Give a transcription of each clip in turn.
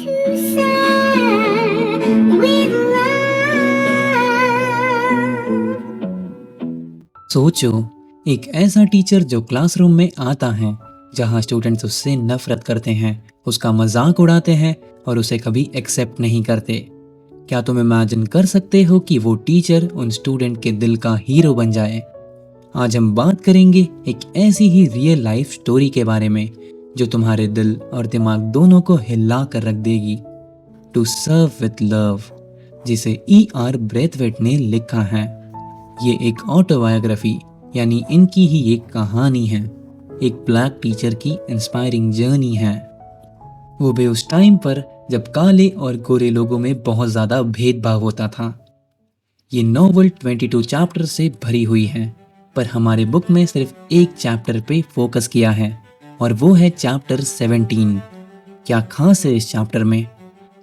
to share with love. सोचो, एक ऐसा टीचर जो क्लासरूम में आता है जहां स्टूडेंट्स उससे नफरत करते हैं, उसका मजाक उड़ाते हैं और उसे कभी एक्सेप्ट नहीं करते। क्या तुम इमेजिन कर सकते हो कि वो टीचर उन स्टूडेंट के दिल का हीरो बन जाए? आज हम बात करेंगे एक ऐसी ही रियल लाइफ स्टोरी के बारे में जो तुम्हारे दिल और दिमाग दोनों को हिला कर रख देगी। टू सर्व विथ लव, जिसे E.R. ब्रेथवेट ने लिखा है। ये एक ऑटोबायोग्राफी यानी इनकी ही एक कहानी है, एक ब्लैक टीचर की इंस्पायरिंग जर्नी है। वो भी उस टाइम पर जब काले और गोरे लोगों में बहुत ज़्यादा भेदभाव होता था। ये नॉवल 22 चैप्टर से भरी हुई है, पर हमारे बुक में सिर्फ एक चैप्टर पे फोकस किया है और वो है चैप्टर 17। क्या खास है इस चैप्टर में?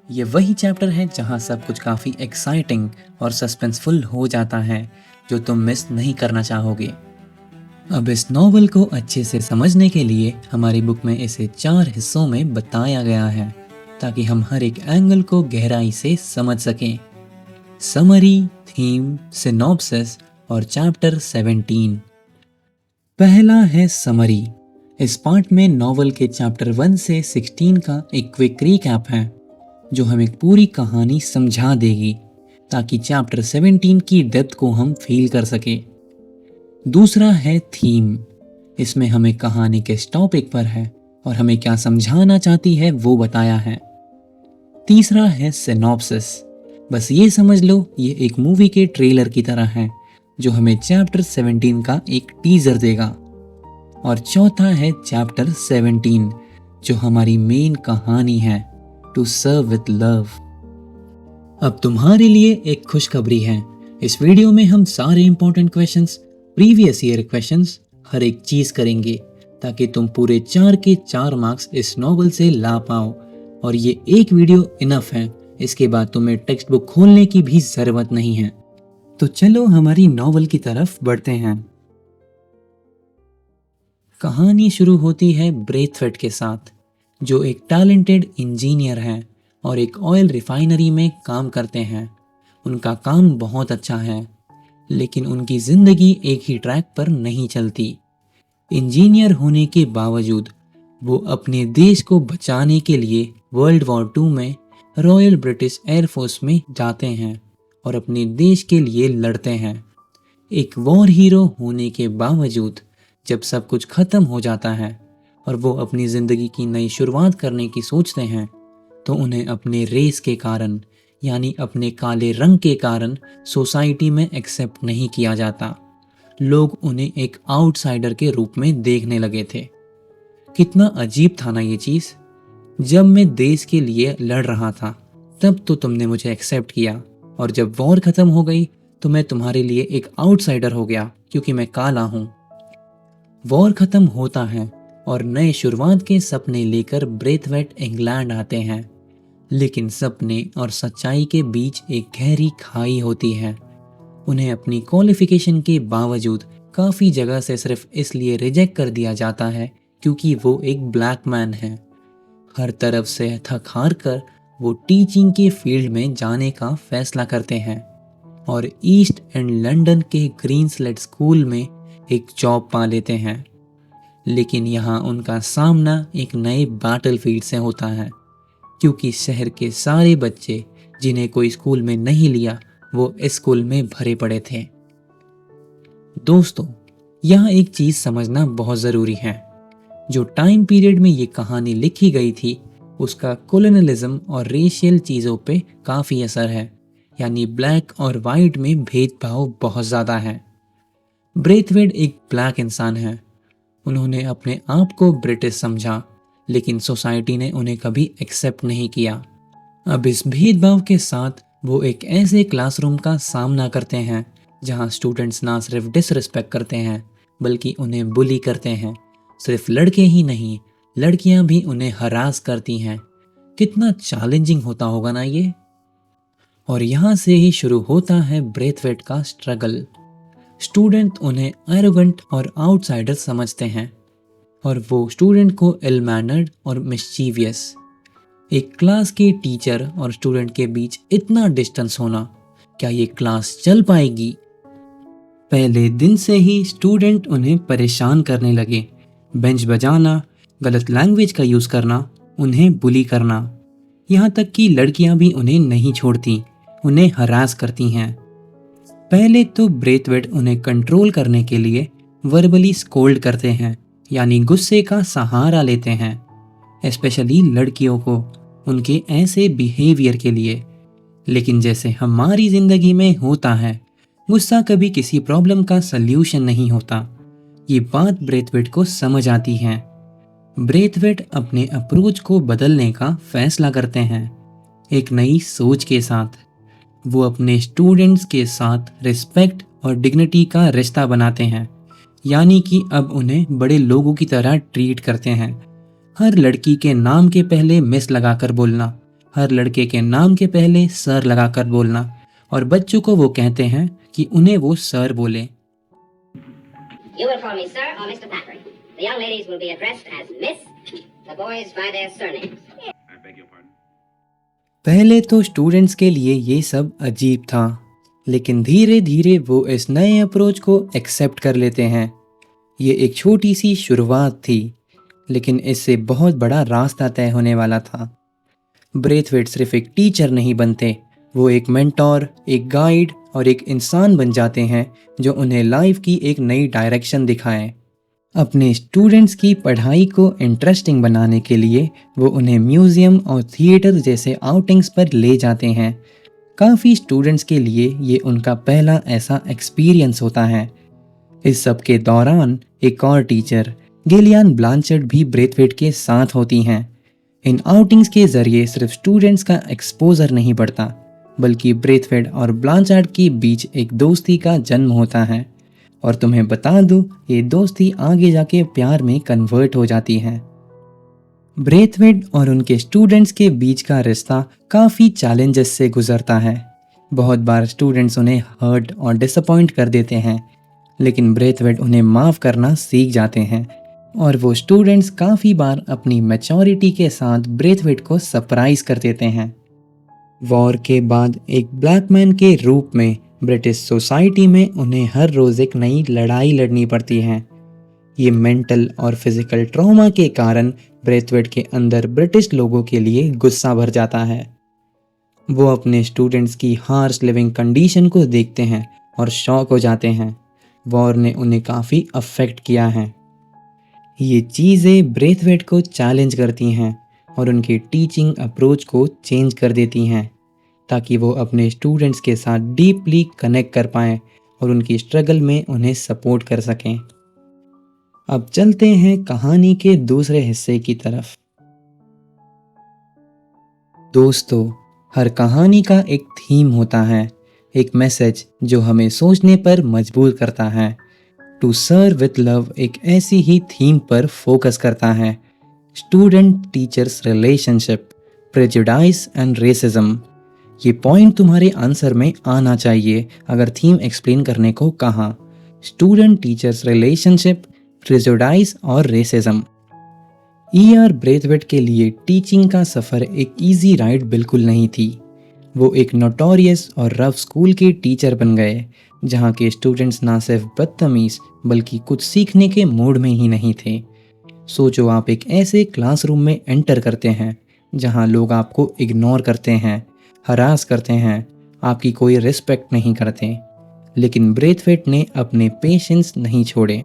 ये वही चैप्टर है जहाँ सब कुछ काफ़ी एक्साइटिंग और सस्पेंसफुल हो जाता है, जो तुम मिस नहीं करना चाहोगे। अब इस नॉवल को अच्छे से समझने के लिए हमारी बुक में इसे 4 हिस्सों में बताया गया है, ताकि हम हर एक एंगल को गहराई से समझ सकें। समरी, थीम, सिनॉप्सिस और चैप्टर 17। पहला है समरी। इस पार्ट में नॉवल के चैप्टर 1 से 16 का एक क्विक रीकैप है, जो हमें पूरी कहानी समझा देगी, ताकि चैप्टर 17 की डेप्थ को हम फील कर सके। दूसरा है थीम। इसमें हमें कहानी किस टॉपिक पर है और हमें क्या समझाना चाहती है वो बताया है। तीसरा है सिनॉप्सिस। बस ये समझ लो, ये एक मूवी के ट्रेलर की तरह है जो हमें चैप्टर 17 का एक टीजर देगा। और चौथा है चैप्टर 17, जो हमारी मेन कहानी है, टू सर्व विथ लव। अब तुम्हारे लिए एक खुशखबरी है। इस वीडियो में हम सारे important questions, previous year questions, हर एक चीज करेंगे, ताकि तुम पूरे 4 के 4 मार्क्स इस नॉवल से ला पाओ। और ये एक वीडियो इनफ है, इसके बाद तुम्हें टेक्स्ट बुक खोलने की भी जरूरत नहीं है। तो चलो हमारी नॉवल की तरफ बढ़ते हैं। कहानी शुरू होती है ब्रेथवेट के साथ, जो एक टैलेंटेड इंजीनियर हैं और एक ऑयल रिफाइनरी में काम करते हैं। उनका काम बहुत अच्छा है, लेकिन उनकी जिंदगी एक ही ट्रैक पर नहीं चलती। इंजीनियर होने के बावजूद वो अपने देश को बचाने के लिए वर्ल्ड वॉर 2 में रॉयल ब्रिटिश एयरफोर्स में जाते हैं और अपने देश के लिए लड़ते हैं। एक वॉर हीरो होने के बावजूद जब सब कुछ खत्म हो जाता है और वो अपनी जिंदगी की नई शुरुआत करने की सोचते हैं, तो उन्हें अपने रेस के कारण, यानी अपने काले रंग के कारण, सोसाइटी में एक्सेप्ट नहीं किया जाता। लोग उन्हें एक आउटसाइडर के रूप में देखने लगे थे। कितना अजीब था ना ये चीज। जब मैं देश के लिए लड़ रहा था तब तो तुमने मुझे एक्सेप्ट किया, और जब वॉर खत्म हो गई तो मैं तुम्हारे लिए एक आउटसाइडर हो गया, क्योंकि मैं काला हूं। वॉर खत्म होता है और नए शुरुआत के सपने लेकर ब्रेथवेट इंग्लैंड आते हैं, लेकिन सपने और सच्चाई के बीच एक गहरी खाई होती है। उन्हें अपनी क्वालिफिकेशन के बावजूद काफ़ी जगह से सिर्फ इसलिए रिजेक्ट कर दिया जाता है क्योंकि वो एक ब्लैक मैन है। हर तरफ से थक हार कर वो टीचिंग के फील्ड में जाने का फैसला करते हैं और ईस्ट एंड लंदन के ग्रीनस्लेट स्कूल में एक जॉब पा लेते हैं। लेकिन यहाँ उनका सामना एक नए बैटलफील्ड से होता है, क्योंकि शहर के सारे बच्चे जिन्हें कोई स्कूल में नहीं लिया, वो इस स्कूल में भरे पड़े थे। दोस्तों, यहाँ एक चीज समझना बहुत जरूरी है। जो टाइम पीरियड में ये कहानी लिखी गई थी, उसका कॉलोनियलिज्म और रेशियल चीजों पे काफी असर है, यानी ब्लैक और वाइट में भेदभाव बहुत ज्यादा है। ब्रेथवेट एक ब्लैक इंसान है। उन्होंने अपने आप को ब्रिटिश समझा, लेकिन सोसाइटी ने उन्हें कभी एक्सेप्ट नहीं किया। अब इस भेदभाव के साथ वो एक ऐसे क्लासरूम का सामना करते हैं जहां स्टूडेंट्स ना सिर्फ डिसरिस्पेक्ट करते हैं, बल्कि उन्हें बुली करते हैं। सिर्फ लड़के ही नहीं, लड़कियां भी उन्हें हरास करती हैं। कितना चैलेंजिंग होता होगा ना ये। और यहाँ से ही शुरू होता है ब्रेथवेट का स्ट्रगल। स्टूडेंट उन्हें एरोगेंट और आउटसाइडर समझते हैं, और वो स्टूडेंट को इल मैनर्ड और मिस्चीवियस। एक क्लास के टीचर और स्टूडेंट के बीच इतना डिस्टेंस होना, क्या ये क्लास चल पाएगी? पहले दिन से ही स्टूडेंट उन्हें परेशान करने लगे। बेंच बजाना, गलत लैंग्वेज का यूज़ करना, उन्हें बुली करना। यहाँ तक कि लड़कियां भी उन्हें नहीं छोड़ती, उन्हें हरास करती हैं। पहले तो ब्रेथवेट उन्हें कंट्रोल करने के लिए वर्बली स्कोल्ड करते हैं, यानी गुस्से का सहारा लेते हैं, स्पेशली लड़कियों को उनके ऐसे बिहेवियर के लिए। लेकिन जैसे हमारी जिंदगी में होता है, गुस्सा कभी किसी प्रॉब्लम का सल्यूशन नहीं होता। ये बात ब्रेथवेट को समझ आती है। ब्रेथवेट अपने अप्रोच को बदलने का फैसला करते हैं, एक नई सोच के साथ। वो अपने स्टूडेंट्स के साथ रिस्पेक्ट और डिग्निटी का रिश्ता बनाते हैं, यानी कि अब उन्हें बड़े लोगों की तरह ट्रीट करते हैं। हर लड़की के नाम के पहले मिस लगाकर बोलना, हर लड़के के नाम के पहले सर लगाकर बोलना, और बच्चों को वो कहते हैं कि उन्हें वो सर बोले। You will call me sir or Mr. Thackeray. The young ladies will be addressed as Miss, the boys by their surnames. I beg your pardon. पहले तो स्टूडेंट्स के लिए ये सब अजीब था, लेकिन धीरे धीरे वो इस नए अप्रोच को एक्सेप्ट कर लेते हैं। ये एक छोटी सी शुरुआत थी, लेकिन इससे बहुत बड़ा रास्ता तय होने वाला था। ब्रेथवेट सिर्फ एक टीचर नहीं बनते, वो एक मेंटोर, एक गाइड और एक इंसान बन जाते हैं जो उन्हें लाइफ की एक नई डायरेक्शन दिखाए। अपने स्टूडेंट्स की पढ़ाई को इंटरेस्टिंग बनाने के लिए वो उन्हें म्यूजियम और थिएटर जैसे आउटिंग्स पर ले जाते हैं। काफ़ी स्टूडेंट्स के लिए ये उनका पहला ऐसा एक्सपीरियंस होता है। इस सब के दौरान एक और टीचर, गिलियन ब्लांचर्ड, भी ब्रेथवेट के साथ होती हैं। इन आउटिंग्स के जरिए सिर्फ स्टूडेंट्स का एक्सपोजर नहीं बढ़ता, बल्कि ब्रेथवेट और ब्लांचार्ड के बीच एक दोस्ती का जन्म होता है। और तुम्हें बता दूं, ये दोस्ती आगे जाके प्यार में कन्वर्ट हो जाती है। ब्रेथवेट और उनके स्टूडेंट्स के बीच का रिश्ता काफ़ी चैलेंजेस से गुजरता है। बहुत बार स्टूडेंट्स उन्हें हर्ट और डिसअपॉइंट कर देते हैं, लेकिन ब्रेथवेट उन्हें माफ़ करना सीख जाते हैं, और वो स्टूडेंट्स काफ़ी बार अपनी मैच्योरिटी के साथ ब्रेथवेट को सरप्राइज कर देते हैं। वॉर के बाद एक ब्लैक मैन के रूप में ब्रिटिश सोसाइटी में उन्हें हर रोज़ एक नई लड़ाई लड़नी पड़ती है। ये मेंटल और फिजिकल ट्रॉमा के कारण ब्रेथवेट के अंदर ब्रिटिश लोगों के लिए गुस्सा भर जाता है। वो अपने स्टूडेंट्स की हार्श लिविंग कंडीशन को देखते हैं और शॉक हो जाते हैं। वॉर ने उन्हें काफ़ी अफेक्ट किया है। ये चीज़ें ब्रेथवेट को चैलेंज करती हैं और उनकी टीचिंग अप्रोच को चेंज कर देती हैं, ताकि वो अपने स्टूडेंट्स के साथ डीपली कनेक्ट कर पाएँ और उनकी स्ट्रगल में उन्हें सपोर्ट कर सकें। अब चलते हैं कहानी के दूसरे हिस्से की तरफ। दोस्तों, हर कहानी का एक थीम होता है, एक मैसेज जो हमें सोचने पर मजबूर करता है। टू सर्व विथ लव एक ऐसी ही थीम पर फोकस करता है, student teachers relationship, prejudice and racism. ये पॉइंट तुम्हारे आंसर में आना चाहिए अगर थीम एक्सप्लेन करने को कहा। स्टूडेंट टीचर्स रिलेशनशिप, प्रेजुडाइस और रेसिज्म। E.R. ब्रेथवेट के लिए टीचिंग का सफ़र एक इजी राइड बिल्कुल नहीं थी। वो एक नोटोरियस और रफ स्कूल के टीचर बन गए, जहाँ के स्टूडेंट्स ना सिर्फ बदतमीज़ बल्कि कुछ सीखने के मूड में ही नहीं थे। सोचो, आप एक ऐसे क्लासरूम में एंटर करते हैं जहाँ लोग आपको इग्नोर करते हैं, हरास करते हैं, आपकी कोई रिस्पेक्ट नहीं करते। लेकिन ब्रेथवेट ने अपने पेशेंस नहीं छोड़े।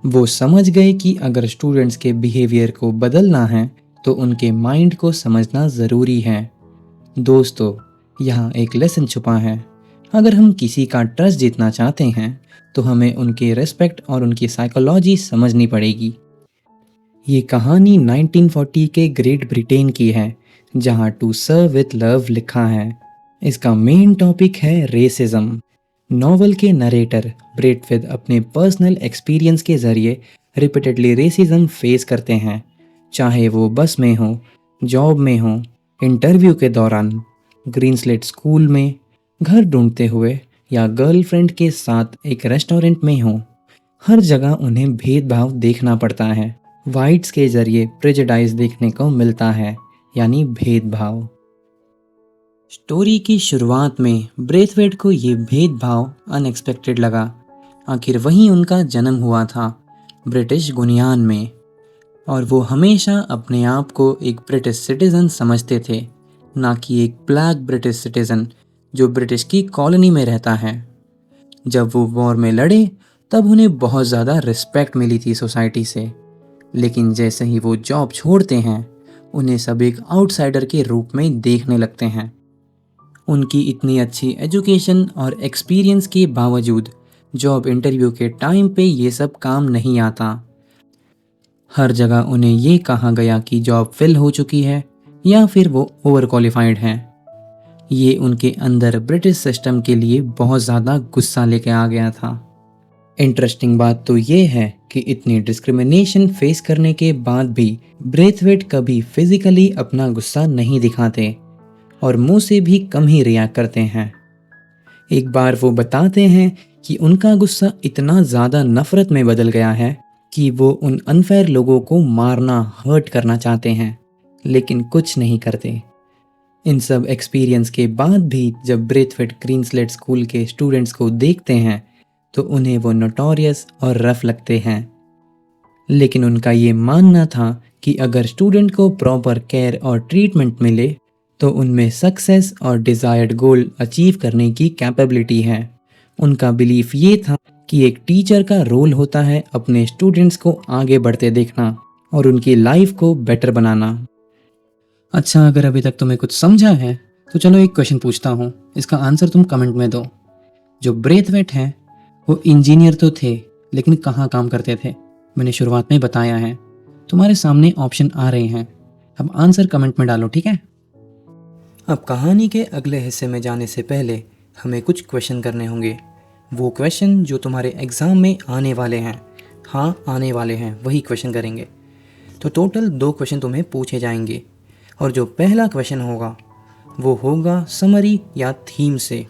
वो समझ गए कि अगर स्टूडेंट्स के बिहेवियर को बदलना है तो उनके माइंड को समझना ज़रूरी है। दोस्तों, यहाँ एक लेसन छुपा है। अगर हम किसी का ट्रस्ट जीतना चाहते हैं तो हमें उनके रिस्पेक्ट और उनकी साइकोलॉजी समझनी पड़ेगी। ये कहानी 1940 के ग्रेट ब्रिटेन की है, जहाँ टू सर्व विथ लव लिखा है। इसका मेन टॉपिक है रेसिज्म। नॉवल के नरेटर ब्रेथवेट अपने पर्सनल एक्सपीरियंस के ज़रिए रिपीटेडली रेसिज्म फेस करते हैं, चाहे वो बस में हो, जॉब में हो, इंटरव्यू के दौरान, ग्रीन स्लेट स्कूल में, घर ढूंढते हुए या गर्लफ्रेंड के साथ एक रेस्टोरेंट में हो। हर जगह उन्हें भेदभाव देखना पड़ता है। वाइट्स के ज़रिए प्रेजुडाइज देखने को मिलता है, यानी भेदभाव। स्टोरी की शुरुआत में ब्रेथवेट को ये भेदभाव अनएक्सपेक्टेड लगा। आखिर वहीं उनका जन्म हुआ था, ब्रिटिश गुनियान में, और वो हमेशा अपने आप को एक ब्रिटिश सिटीज़न समझते थे, ना कि एक ब्लैक ब्रिटिश सिटीज़न जो ब्रिटिश की कॉलोनी में रहता है। जब वो वॉर में लड़े तब उन्हें बहुत ज़्यादा रिस्पेक्ट मिली थी सोसाइटी से, लेकिन जैसे ही वो जॉब छोड़ते हैं उन्हें सब एक आउटसाइडर के रूप में देखने लगते हैं। उनकी इतनी अच्छी एजुकेशन और एक्सपीरियंस के बावजूद जॉब इंटरव्यू के टाइम पे ये सब काम नहीं आता। हर जगह उन्हें ये कहा गया कि जॉब फिल हो चुकी है या फिर वो ओवर क्वालिफाइड हैं। ये उनके अंदर ब्रिटिश सिस्टम के लिए बहुत ज़्यादा गुस्सा लेके आ गया था। इंटरेस्टिंग बात तो ये है कि इतनी डिस्क्रिमिनेशन फेस करने के बाद भी ब्रेथवेट कभी फिजिकली अपना गुस्सा नहीं दिखाते और मुंह से भी कम ही रिएक्ट करते हैं। एक बार वो बताते हैं कि उनका गुस्सा इतना ज़्यादा नफरत में बदल गया है कि वो उन अनफेयर लोगों को मारना, हर्ट करना चाहते हैं, लेकिन कुछ नहीं करते। इन सब एक्सपीरियंस के बाद भी जब ब्रेथवेट क्वींसलैंड स्कूल के स्टूडेंट्स को देखते हैं तो उन्हें वो नोटोरियस और रफ लगते हैं, लेकिन उनका ये मानना था कि अगर स्टूडेंट को प्रॉपर केयर और ट्रीटमेंट मिले तो उनमें सक्सेस और डिज़ायर्ड गोल अचीव करने की कैपेबिलिटी है। उनका बिलीफ ये था कि एक टीचर का रोल होता है अपने स्टूडेंट्स को आगे बढ़ते देखना और उनकी लाइफ को बेटर बनाना। अच्छा, अगर अभी तक तुम्हें कुछ समझा है तो चलो एक क्वेश्चन पूछता हूँ, इसका आंसर तुम कमेंट में दो। जो ब्रेथवेट हैं वो इंजीनियर तो थे, लेकिन कहाँ काम करते थे? मैंने शुरुआत में बताया है। तुम्हारे सामने ऑप्शन आ रहे हैं, अब आंसर कमेंट में डालो, ठीक है? अब कहानी के अगले हिस्से में जाने से पहले हमें कुछ क्वेश्चन करने होंगे। वो क्वेश्चन जो तुम्हारे एग्ज़ाम में आने वाले हैं, हाँ आने वाले हैं, वही क्वेश्चन करेंगे। तो टोटल 2 क्वेश्चन तुम्हें पूछे जाएंगे और जो पहला क्वेश्चन होगा वो होगा समरी या थीम से।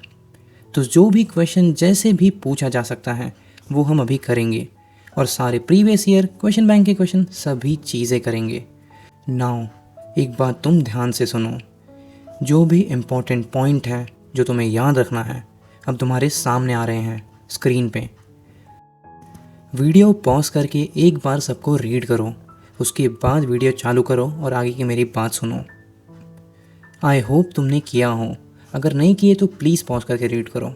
तो जो भी क्वेश्चन जैसे भी पूछा जा सकता है वो हम अभी करेंगे और सारे प्रीवियस ईयर क्वेश्चन बैंक के क्वेश्चन सभी चीज़ें करेंगे। नाउ एक बात तुम ध्यान से सुनो, जो भी इम्पोर्टेंट पॉइंट है जो तुम्हें याद रखना है अब तुम्हारे सामने आ रहे हैं स्क्रीन पे। वीडियो पॉज करके एक बार सबको रीड करो, उसके बाद वीडियो चालू करो और आगे की मेरी बात सुनो। आई होप तुमने किया हो, अगर नहीं किए तो प्लीज़ पॉज करके रीड करो।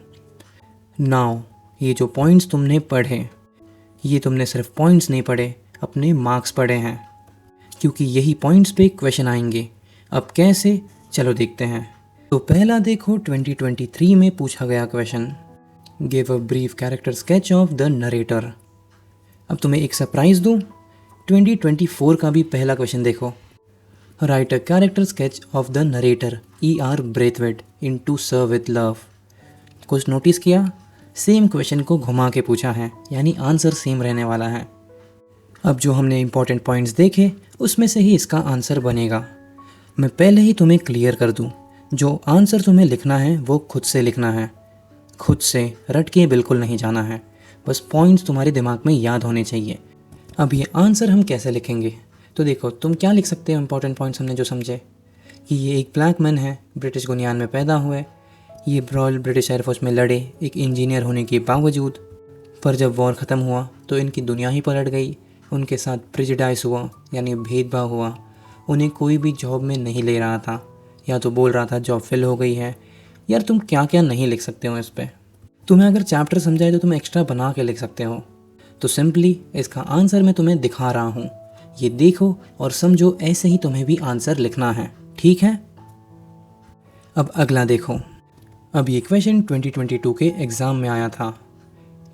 नाउ ये जो पॉइंट्स तुमने पढ़े, ये तुमने सिर्फ पॉइंट्स नहीं पढ़े, अपने मार्क्स पढ़े हैं, क्योंकि यही पॉइंट्स पे क्वेश्चन आएंगे। अब कैसे, चलो देखते हैं। तो पहला देखो, 2023 में पूछा गया question, give a brief character sketch of the narrator. अब तुम्हें एक सरप्राइज़ दूँ, 2024 का भी पहला क्वेश्चन देखो, write a character sketch of the narrator E.R. Braithwaite in to sir with love. कुछ नोटिस किया? सेम क्वेश्चन को घुमा के पूछा है, यानी आंसर सेम रहने वाला है। अब जो हमने इंपॉर्टेंट पॉइंट्स देखे उसमें से ही इसका आंसर बनेगा। मैं पहले ही तुम्हें क्लियर कर दूं, जो आंसर तुम्हें लिखना है वो खुद से लिखना है, खुद से रट के बिल्कुल नहीं जाना है, बस पॉइंट्स तुम्हारे दिमाग में याद होने चाहिए। अब ये आंसर हम कैसे लिखेंगे, तो देखो तुम क्या लिख सकते हो। इंपॉर्टेंट पॉइंट्स हमने जो समझे कि ये एक ब्लैक मैन है, ब्रिटिश गुनियान में पैदा हुए, ये रॉयल ब्रिटिश एयरफोर्स में लड़े एक इंजीनियर होने के बावजूद, पर जब वॉर ख़त्म हुआ तो इनकी दुनिया ही पलट गई। उनके साथ प्रिजुडाइस हुआ, यानी भेदभाव हुआ। उन्हें कोई भी जॉब में नहीं ले रहा था, या तो बोल रहा था जॉब फिल हो गई है। यार तुम क्या क्या नहीं लिख सकते हो इस पर। तुम्हें अगर चैप्टर समझाए तो तुम एक्स्ट्रा बना के लिख सकते हो। तो सिंपली इसका आंसर मैं तुम्हें दिखा रहा हूँ, ये देखो और समझो, ऐसे ही तुम्हें भी आंसर लिखना है, ठीक है? अब अगला देखो। अब ये क्वेश्चन 2022 के एग्ज़ाम में आया था।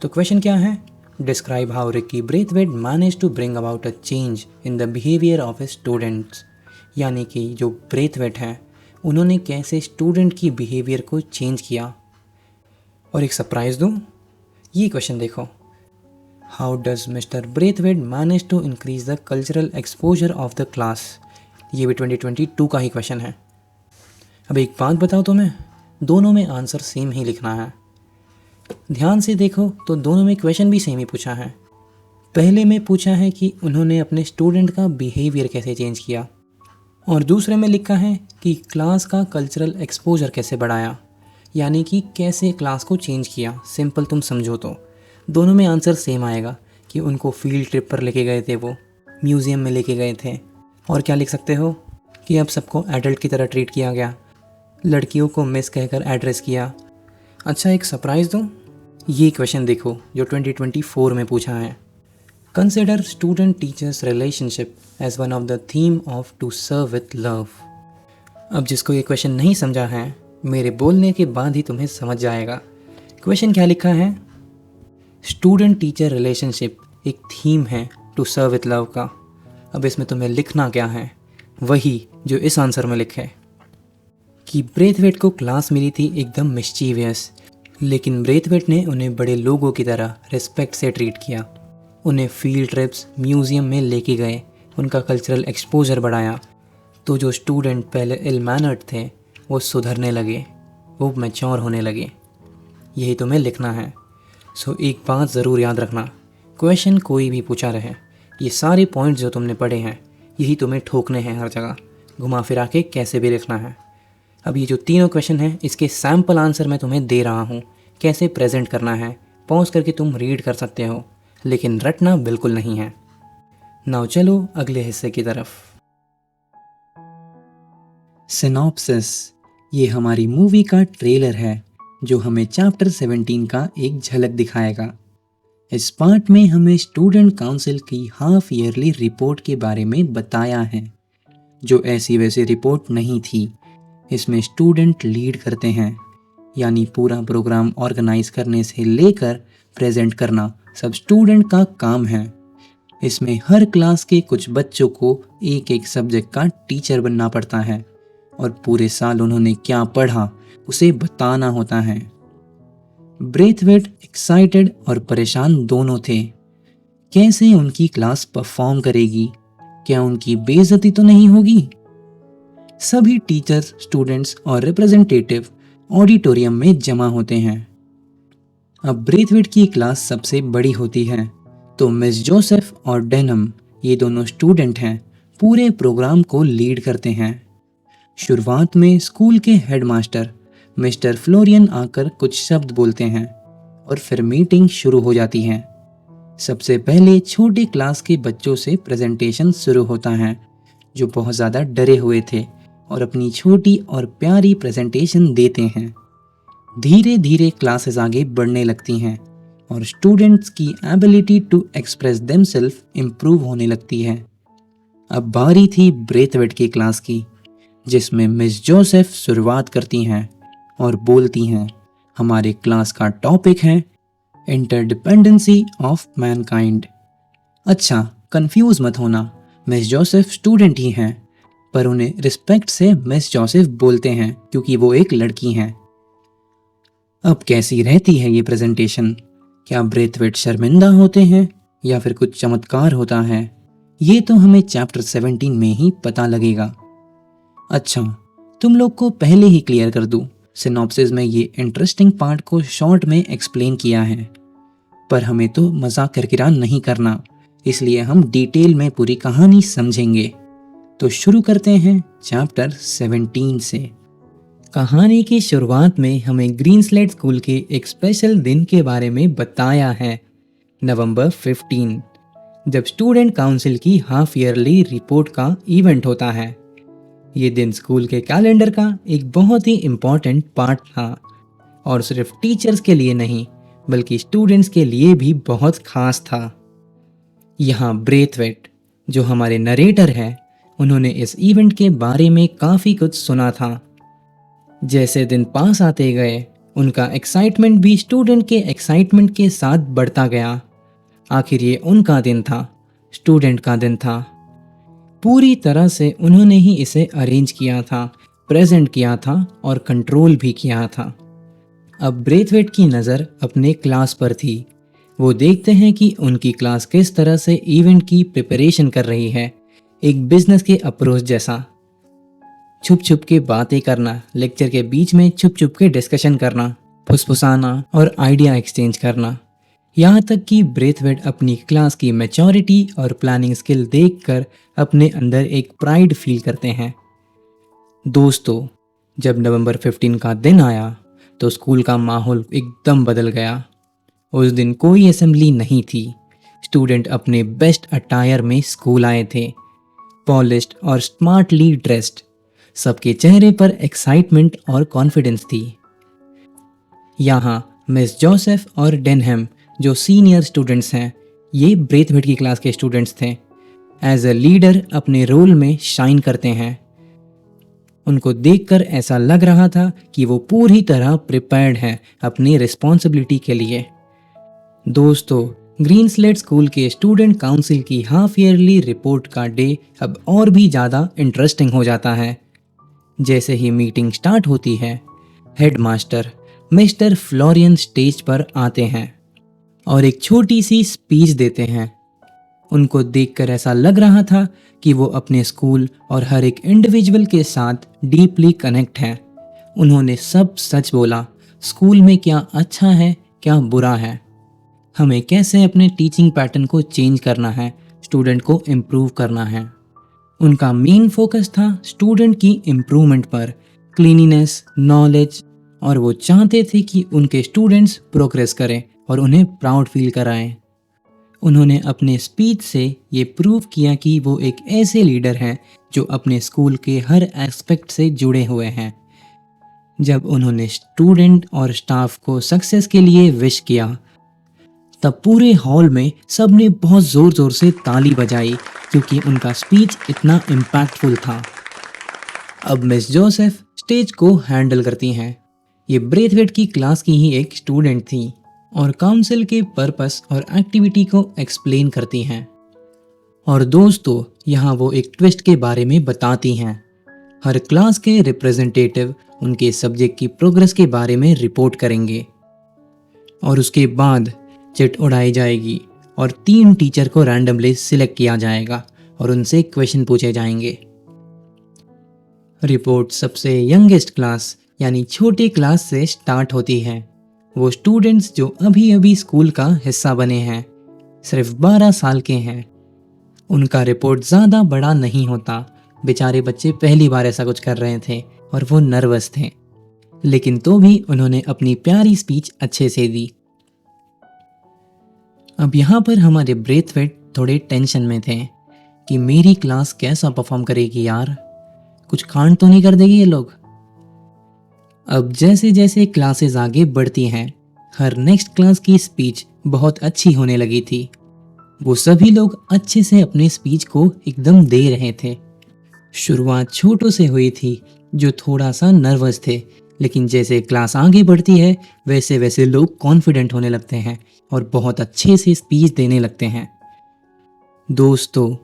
तो क्वेश्चन क्या है? Describe how Ricky Braithwaite manage to bring about a change in the behaviour of students. यानी कि जो ब्रेथवेट हैं उन्होंने कैसे स्टूडेंट की बिहेवियर को चेंज किया। और एक सरप्राइज़ दूँ, ये क्वेश्चन देखो, how does mister Braithwaite manage to increase the cultural exposure of the class. ये भी 2022 का ही क्वेश्चन है। अब एक बात बताओ तुम्हें, दोनों में आंसर सेम ही लिखना है। ध्यान से देखो तो दोनों में क्वेश्चन भी सेम ही पूछा है। पहले में पूछा है कि उन्होंने अपने स्टूडेंट का बिहेवियर कैसे चेंज किया, और दूसरे में लिखा है कि क्लास का कल्चरल एक्सपोजर कैसे बढ़ाया, यानी कि कैसे क्लास को चेंज किया। सिंपल तुम समझो तो दोनों में आंसर सेम आएगा कि उनको फील्ड ट्रिप पर लेके गए थे, वो म्यूज़ियम में लेके गए थे। और क्या लिख सकते हो कि अब सबको एडल्ट की तरह ट्रीट किया गया, लड़कियों को मिस कहकर एड्रेस किया। अच्छा, एक सरप्राइज़ दूँ, ये क्वेश्चन देखो जो 2024 में पूछा है। Consider student teachers relationship as one of the theme of to sir with love. अब जिसको ये क्वेश्चन नहीं समझा है, मेरे बोलने के बाद ही तुम्हें समझ जाएगा। क्वेश्चन क्या लिखा है, स्टूडेंट टीचर रिलेशनशिप एक थीम है टू सर्व विथ लव का। अब इसमें तुम्हें लिखना क्या है, वही जो इस आंसर में लिखा है कि ब्रेथवेट को क्लास मिली थी एकदम मिस्चीवियस, लेकिन ब्रेथवेट ने उन्हें बड़े लोगों की तरह रिस्पेक्ट से ट्रीट किया। उन्हें फील्ड ट्रिप्स, म्यूज़ियम में लेके गए, उनका कल्चरल एक्सपोजर बढ़ाया। तो जो स्टूडेंट पहले इल मैनर्ड थे वो सुधरने लगे, वो मैच्योर होने लगे। यही तुम्हें लिखना है। सो एक बात ज़रूर याद रखना, क्वेश्चन कोई भी पूछा रहे, ये सारे पॉइंट्स जो तुमने पढ़े हैं यही तुम्हें ठोकने हैं हर जगह, घुमा फिरा के कैसे भी लिखना है। अब ये जो तीनों क्वेश्चन हैं इसके सैम्पल आंसर मैं तुम्हें दे रहा हूँ, कैसे प्रेजेंट करना है। पॉज करके तुम रीड कर सकते हो, लेकिन रटना बिल्कुल नहीं है। नाउ चलो अगले हिस्से की तरफ। सिनॉप्सिस, ये हमारी मूवी का ट्रेलर है जो हमें चैप्टर 17 का एक झलक दिखाएगा। इस पार्ट में हमें स्टूडेंट काउंसिल की हाफ ईयरली रिपोर्ट के बारे में बताया है, जो ऐसी वैसी रिपोर्ट नहीं थी। इसमें स्टूडेंट लीड करते हैं, यानी पूरा प्रोग्राम ऑर्गेनाइज करने से लेकर प्रेजेंट करना सब स्टूडेंट का काम है। इसमें हर क्लास के कुछ बच्चों को एक एक सब्जेक्ट का टीचर बनना पड़ता है और पूरे साल उन्होंने क्या पढ़ा उसे बताना होता है। ब्रेथवेट एक्साइटेड और परेशान दोनों थे। कैसे उनकी क्लास परफॉर्म करेगी, क्या उनकी बेइज्जती तो नहीं होगी। सभी टीचर्स, स्टूडेंट्स और रिप्रेजेंटेटिव ऑडिटोरियम में जमा होते हैं। अब ब्रेथवेट की क्लास सबसे बड़ी होती है, तो मिस जोसेफ और डेनम, ये दोनों स्टूडेंट हैं, पूरे प्रोग्राम को लीड करते हैं। शुरुआत में स्कूल के हेडमास्टर मिस्टर फ्लोरियन आकर कुछ शब्द बोलते हैं और फिर मीटिंग शुरू हो जाती है। सबसे पहले छोटे क्लास के बच्चों से प्रेजेंटेशन शुरू होता है, जो बहुत ज़्यादा डरे हुए थे और अपनी छोटी और प्यारी प्रेजेंटेशन देते हैं। धीरे धीरे क्लासेस आगे बढ़ने लगती हैं और स्टूडेंट्स की ability to express themselves improve होने लगती है। अब बारी थी ब्रेथवेट की क्लास की, जिसमें मिस जोसेफ शुरुआत करती हैं और बोलती हैं, हमारे क्लास का टॉपिक है इंटरडिपेंडेंसी ऑफ मैनकाइंड। अच्छा, कंफ्यूज मत होना, मिस जोसेफ स्टूडेंट ही हैं, पर उन्हें रिस्पेक्ट से मिस जोसेफ बोलते हैं क्योंकि वो एक लड़की हैं। अब कैसी रहती है ये प्रेजेंटेशन, क्या ब्रेथवेट शर्मिंदा होते हैं या फिर कुछ चमत्कार होता है, ये तो हमें चैप्टर 17 में ही पता लगेगा। अच्छा, तुम लोग को पहले ही क्लियर कर दूं, सिनॉप्सिस में ये इंटरेस्टिंग पार्ट को शॉर्ट में एक्सप्लेन किया है, पर हमें तो मजाक किरकिरा नहीं करना, इसलिए हम डिटेल में पूरी कहानी समझेंगे। तो शुरू करते हैं चैप्टर 17 से। कहानी की शुरुआत में हमें ग्रीन स्लेट स्कूल के एक स्पेशल दिन के बारे में बताया है, नवंबर 15, जब स्टूडेंट काउंसिल की हाफ ईयरली रिपोर्ट का इवेंट होता है। ये दिन स्कूल के कैलेंडर का एक बहुत ही इम्पॉर्टेंट पार्ट था और सिर्फ टीचर्स के लिए नहीं बल्कि स्टूडेंट्स के लिए भी बहुत खास था। यहाँ ब्रेथवेट, जो हमारे नरेटर हैं, उन्होंने इस इवेंट के बारे में काफ़ी कुछ सुना था। जैसे दिन पास आते गए, उनका एक्साइटमेंट भी स्टूडेंट के एक्साइटमेंट के साथ बढ़ता गया। आखिर ये उनका दिन था, स्टूडेंट का दिन था। पूरी तरह से उन्होंने ही इसे अरेंज किया था, प्रेजेंट किया था और कंट्रोल भी किया था। अब ब्रेथवेट की नज़र अपने क्लास पर थी। वो देखते हैं कि उनकी क्लास किस तरह से इवेंट की प्रिपरेशन कर रही है, एक बिजनेस के अप्रोच जैसा। छुप छुप के बातें करना, लेक्चर के बीच में छुप छुप के डिस्कशन करना, फुसफुसाना और आइडिया एक्सचेंज करना, यहाँ तक कि ब्रेथवेट अपनी क्लास की मैच्योरिटी और प्लानिंग स्किल देखकर अपने अंदर एक प्राइड फील करते हैं। दोस्तों, जब नवंबर 15 का दिन आया तो स्कूल का माहौल एकदम बदल गया। उस दिन कोई असेंबली नहीं थी। स्टूडेंट अपने बेस्ट अटायर में स्कूल आए थे, पॉलिश्ड और स्मार्टली ड्रेस्ड। सबके चेहरे पर एक्साइटमेंट और कॉन्फिडेंस थी। यहाँ मिस जोसेफ और डेनहम जो सीनियर स्टूडेंट्स हैं, ये ब्रेथवेट की क्लास के स्टूडेंट्स थे। एज अ लीडर अपने रोल में शाइन करते हैं। उनको देखकर ऐसा लग रहा था कि वो पूरी तरह प्रिपेयर्ड हैं अपनी रिस्पॉन्सिबिलिटी के लिए। दोस्तों, ग्रीन स्लेट स्कूल के स्टूडेंट काउंसिल की हाफ ईयरली रिपोर्ट का डे अब और भी ज़्यादा इंटरेस्टिंग हो जाता है। जैसे ही मीटिंग स्टार्ट होती है, हेडमास्टर मिस्टर फ्लोरियन स्टेज पर आते हैं और एक छोटी सी स्पीच देते हैं। उनको देखकर ऐसा लग रहा था कि वो अपने स्कूल और हर एक इंडिविजुअल के साथ डीपली कनेक्ट हैं। उन्होंने सब सच बोला, स्कूल में क्या अच्छा है, क्या बुरा है, हमें कैसे अपने टीचिंग पैटर्न को चेंज करना है, स्टूडेंट को इम्प्रूव करना है। उनका मेन फोकस था स्टूडेंट की इम्प्रूवमेंट पर, क्लीनिनेस, नॉलेज, और वो चाहते थे कि उनके स्टूडेंट्स प्रोग्रेस करें और उन्हें प्राउड फील कराएं। उन्होंने अपने स्पीच से ये प्रूव किया कि वो एक ऐसे लीडर हैं जो अपने स्कूल के हर एस्पेक्ट से जुड़े हुए हैं। जब उन्होंने स्टूडेंट और स्टाफ को सक्सेस के लिए विश किया, तब पूरे हॉल में सबने बहुत ज़ोर ज़ोर से ताली बजाई क्योंकि उनका स्पीच इतना इम्पैक्टफुल था। अब मिस जोसेफ स्टेज को हैंडल करती हैं। ये ब्रेथवेट की क्लास की ही एक स्टूडेंट थी और काउंसिल के पर्पस और एक्टिविटी को एक्सप्लेन करती हैं। और दोस्तों, यहाँ वो एक ट्विस्ट के बारे में बताती हैं। हर क्लास के रिप्रेजेंटेटिव उनके सब्जेक्ट की प्रोग्रेस के बारे में रिपोर्ट करेंगे और उसके बाद चिट उड़ाई जाएगी और 3 टीचर को रैंडमली सिलेक्ट किया जाएगा और उनसे क्वेश्चन पूछे जाएंगे। रिपोर्ट सबसे यंगेस्ट क्लास यानी छोटे क्लास से स्टार्ट होती है। वो स्टूडेंट्स जो अभी अभी स्कूल का हिस्सा बने हैं, सिर्फ 12 साल के हैं। उनका रिपोर्ट ज़्यादा बड़ा नहीं होता। बेचारे बच्चे पहली बार ऐसा कुछ कर रहे थे और वो नर्वस थे, लेकिन तो भी उन्होंने अपनी प्यारी स्पीच अच्छे से दी। अब यहाँ पर हमारे ब्रेथवेट थोड़े टेंशन में थे कि मेरी क्लास कैसा परफॉर्म करेगी यार, कुछ कांड तो नहीं कर देगी ये लोग। अब जैसे जैसे क्लासेस आगे बढ़ती हैं, हर नेक्स्ट क्लास की स्पीच बहुत अच्छी होने लगी थी। वो सभी लोग अच्छे से अपने स्पीच को एकदम दे रहे थे। शुरुआत छोटों से हुई थी जो थोड़ा सा नर्वस थे, लेकिन जैसे क्लास आगे बढ़ती है वैसे वैसे लोग कॉन्फिडेंट होने लगते हैं और बहुत अच्छे से स्पीच देने लगते हैं। दोस्तों,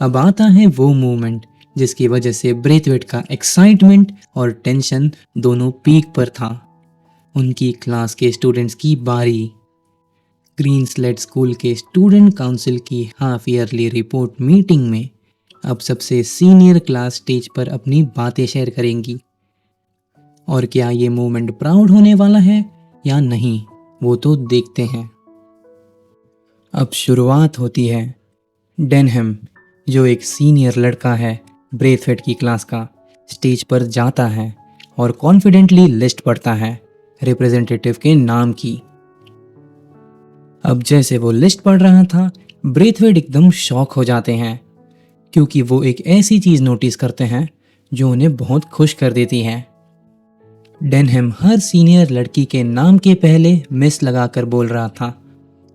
अब आता है वो मोमेंट जिसकी वजह से ब्रेथवेट का एक्साइटमेंट और टेंशन दोनों पीक पर था। उनकी क्लास के स्टूडेंट्स की बारी। ग्रीन स्लेट स्कूल के स्टूडेंट काउंसिल की हाफ ईयरली रिपोर्ट मीटिंग में अब सबसे सीनियर क्लास स्टेज पर अपनी बातें शेयर करेंगी। और क्या ये मोमेंट प्राउड होने वाला है या नहीं, वो तो देखते हैं। अब शुरुआत होती है। डेनहम, जो एक सीनियर लड़का है ब्रेथवेट की क्लास का, स्टेज पर जाता है और कॉन्फिडेंटली लिस्ट पढ़ता है रिप्रेजेंटेटिव के नाम की। अब जैसे वो लिस्ट पढ़ रहा था, ब्रेथवेट एकदम शॉक हो जाते हैं क्योंकि वो एक ऐसी चीज नोटिस करते हैं जो उन्हें बहुत खुश कर देती है। डेनहम हर सीनियर लड़की के नाम के पहले मिस लगाकर बोल रहा था।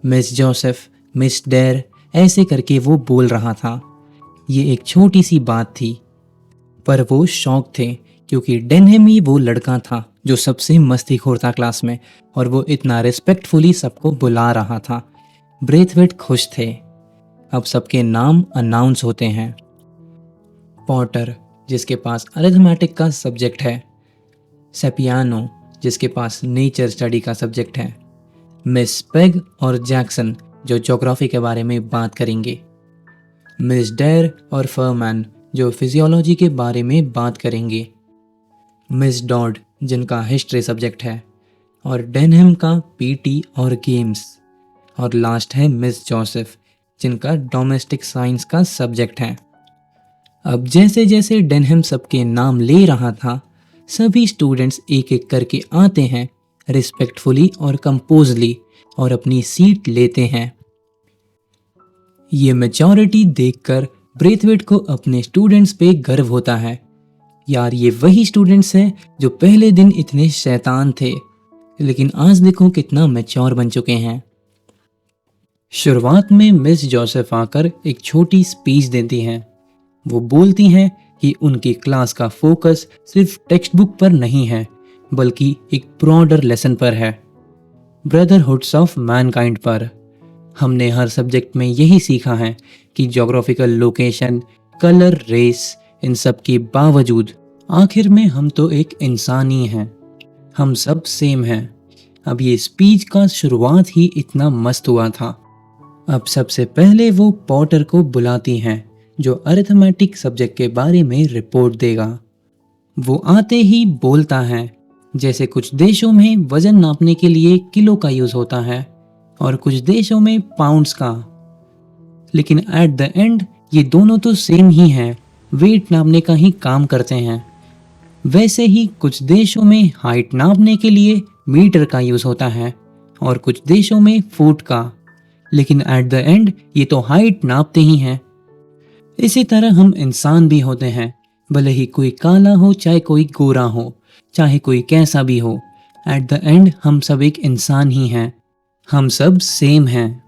मिस जोसेफ, मिस डेर, ऐसे करके वो बोल रहा था। ये एक छोटी सी बात थी, पर वो शॉक थे क्योंकि डेनहम ही वो लड़का था जो सबसे मस्तीखोर था क्लास में और वो इतना रिस्पेक्टफुली सबको बुला रहा था। ब्रेथवेट खुश थे। अब सबके नाम अनाउंस होते हैं। पॉटर, जिसके पास अरिथमेटिक का सब्जेक्ट है, सेपियानो, जिसके पास नेचर स्टडी का सब्जेक्ट है, मिस पेग और जैक्सन, जो ज्योग्राफी के बारे में बात करेंगे, मिस डेर और फरमैन, जो फिजियोलॉजी के बारे में बात करेंगे, मिस डॉड, जिनका हिस्ट्री सब्जेक्ट है, और डेनहम का पीटी और गेम्स। और लास्ट है मिस जोसेफ, जिनका डोमेस्टिक साइंस का सब्जेक्ट है। अब जैसे जैसे डेनहम सबके नाम ले रहा था, सभी स्टूडेंट्स एक एक करके आते हैं, रिस्पेक्टफुली और कंपोजली, और अपनी सीट लेते हैं। ये मैच्योरिटी देखकर ब्रेथवेट को अपने स्टूडेंट्स पे गर्व होता है। यार, ये वही स्टूडेंट्स हैं जो पहले दिन इतने शैतान थे, लेकिन आज देखो कितना मैच्योर बन चुके हैं। शुरुआत में मिस जोसेफ आकर एक छोटी स्पीच देती हैं। वो बोलती हैं कि उनकी क्लास का फोकस सिर्फ टेक्स्ट बुक पर नहीं है, बल्कि एक ब्रॉडर लेसन पर है, ब्रदरहुड्स ऑफ मैनकाइंड पर। हमने हर सब्जेक्ट में यही सीखा है कि ज्योग्राफिकल लोकेशन, कलर, रेस, इन सब के बावजूद आखिर में हम तो एक इंसान ही हैं। हम सब सेम हैं। अब ये स्पीच का शुरुआत ही इतना मस्त हुआ था। अब सबसे पहले वो पॉटर को बुलाती हैं, जो अरिथमेटिक सब्जेक्ट के बारे में रिपोर्ट देगा। वो आते ही बोलता है, जैसे कुछ देशों में वजन नापने के लिए किलो का यूज होता है और कुछ देशों में पाउंड्स का, लेकिन एट द एंड ये दोनों तो सेम ही हैं, वेट नापने का ही काम करते हैं। वैसे ही कुछ देशों में हाइट नापने के लिए मीटर का यूज होता है और कुछ देशों में फुट का, लेकिन एट द एंड ये तो हाइट नापते ही हैं। इसी तरह हम इंसान भी होते हैं, भले ही कोई काला हो चाहे कोई गोरा हो, चाहे कोई कैसा भी हो, एट द एंड हम सब एक इंसान ही हैं। हम सब सेम हैं।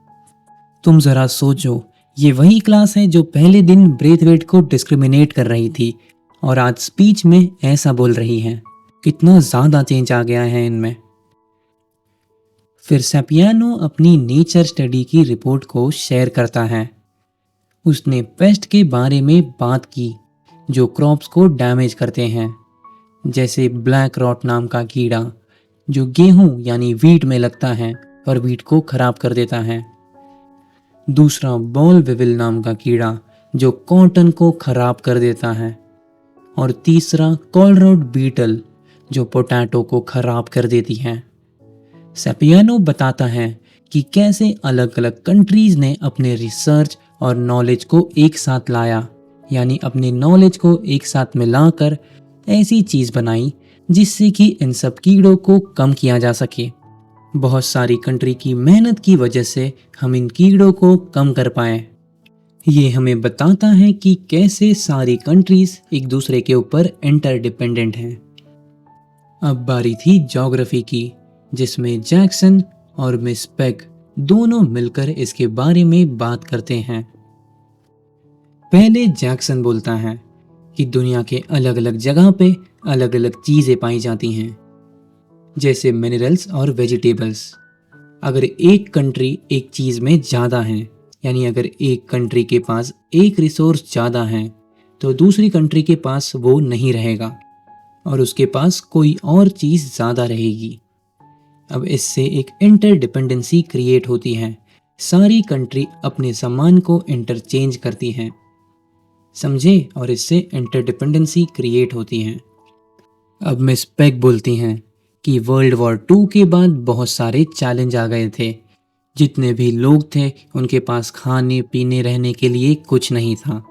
तुम जरा सोचो, ये वही क्लास है जो पहले दिन ब्रेथवेट को डिस्क्रिमिनेट कर रही थी और आज स्पीच में ऐसा बोल रही है। कितना ज्यादा चेंज आ गया है इनमें। फिर सैपियानो अपनी नेचर स्टडी की रिपोर्ट को शेयर करता है। उसने पेस्ट के बारे में बात की जो क्रॉप्स को डैमेज करते हैं, जैसे ब्लैक रॉट नाम का कीड़ा जो गेहूं यानी वीट में लगता है और वीट को खराब कर देता है। दूसरा बॉल विविल नाम का कीड़ा जो कॉटन को खराब कर देता है। और तीसरा कॉलरोड बीटल जो पोटैटो को खराब कर देती है। सैपियानो बताता है कि कैसे अलग अलग कंट्रीज ने अपने रिसर्च और नॉलेज को एक साथ लाया, यानी अपने नॉलेज को एक साथ मिलाकर ऐसी चीज बनाई जिससे कि इन सब कीड़ों को कम किया जा सके। बहुत सारी कंट्री की मेहनत की वजह से हम इन कीड़ों को कम कर पाए। ये हमें बताता है कि कैसे सारी कंट्रीज एक दूसरे के ऊपर इंटरडिपेंडेंट हैं। अब बारी थी ज्योग्राफी की, जिसमें जैक्सन और मिस पेग दोनों मिलकर इसके बारे में बात करते हैं। पहले जैक्सन बोलता है कि दुनिया के अलग अलग जगह पे अलग अलग चीजें पाई जाती हैं, जैसे मिनरल्स और वेजिटेबल्स। अगर एक कंट्री एक चीज में ज्यादा है, यानी अगर एक कंट्री के पास एक रिसोर्स ज्यादा है, तो दूसरी कंट्री के पास वो नहीं रहेगा और उसके पास कोई और चीज ज्यादा रहेगी। अब इससे एक इंटरडिपेंडेंसी क्रिएट होती है। सारी कंट्री अपने सामान को इंटरचेंज करती हैं, समझे, और इससे इंटरडिपेंडेंसी क्रिएट होती है। अब मिस पेग बोलती हैं कि वर्ल्ड वॉर 2 के बाद बहुत सारे चैलेंज आ गए थे। जितने भी लोग थे उनके पास खाने पीने रहने के लिए कुछ नहीं था।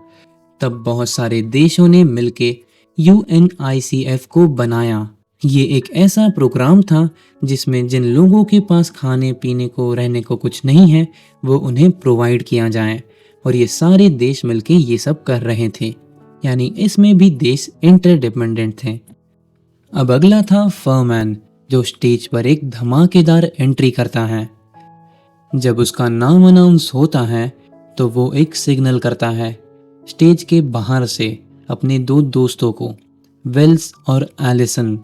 तब बहुत सारे देशों ने मिलके UNICF को बनाया। ये एक ऐसा प्रोग्राम था जिसमें जिन लोगों के पास खाने पीने को रहने को कुछ नहीं है वो उन्हें प्रोवाइड किया जाए, और ये सारे देश मिलके ये सब कर रहे थे, यानी इसमें भी देश इंटरडिपेंडेंट थे। अब अगला था फरमैन, जो स्टेज पर एक धमाकेदार एंट्री करता है। जब उसका नाम अनाउंस होता है तो वो एक सिग्नल करता है स्टेज के बाहर से अपने 2 दोस्तों को, वेल्स और एलिसन,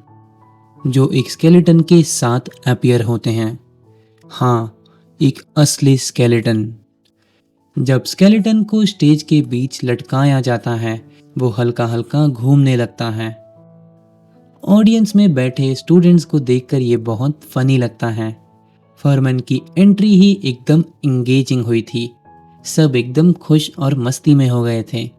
जो एक स्केलेटन के साथ अपीयर होते हैं। हाँ, एक असली स्केलेटन। जब स्केलेटन को स्टेज के बीच लटकाया जाता है, वो हल्का हल्का घूमने लगता है। ऑडियंस में बैठे स्टूडेंट्स को देखकर ये बहुत फनी लगता है। फरमैन की एंट्री ही एकदम इंगेजिंग हुई थी। सब एकदम खुश और मस्ती में हो गए थे।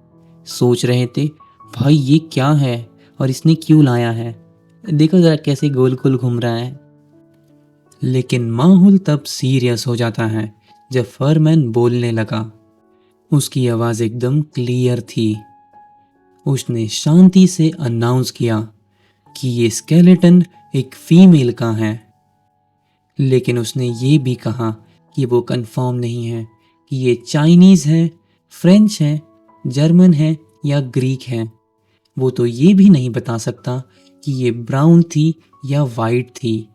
सोच रहे थे, भाई ये क्या है और इसने क्यों लाया है, देखो जरा कैसे गोल गोल घूम रहा है। लेकिन माहौल तब सीरियस हो जाता है जब फरमैन बोलने लगा। उसकी आवाज एकदम क्लियर थी। उसने शांति से अनाउंस किया कि ये स्केलेटन एक फीमेल का है, लेकिन उसने ये भी कहा कि वो कंफर्म नहीं है कि ये चाइनीज है, फ्रेंच है, जर्मन है या ग्रीक है। वो तो ये भी नहीं बता सकता कि ये ब्राउन थी या वाइट थी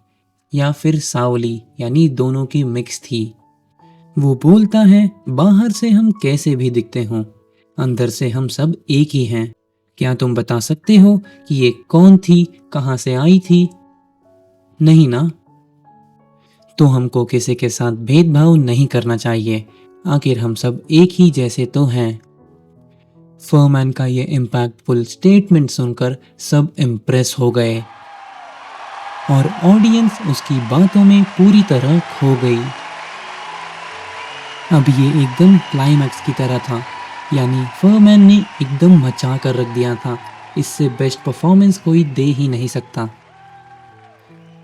या फिर सावली यानी दोनों की मिक्स थी। वो बोलता है बाहर से हम कैसे भी दिखते हों, अंदर से हम सब एक ही हैं। क्या तुम बता सकते हो कि ये कौन थी, कहाँ से आई थी? नहीं ना? तो हमको किसी के साथ भेदभाव नहीं करना चाहिए, आखिर हम सब एक ही जैसे तो हैं। फरमैन का ये इम्पैक्टफुल स्टेटमेंट सुनकर सब इम्प्रेस हो गए और ऑडियंस उसकी बातों में पूरी तरह खो गई। अब ये एकदम क्लाइमैक्स की तरह था, यानी फरमैन ने एकदम मचा कर रख दिया था। इससे बेस्ट परफॉर्मेंस कोई दे ही नहीं सकता।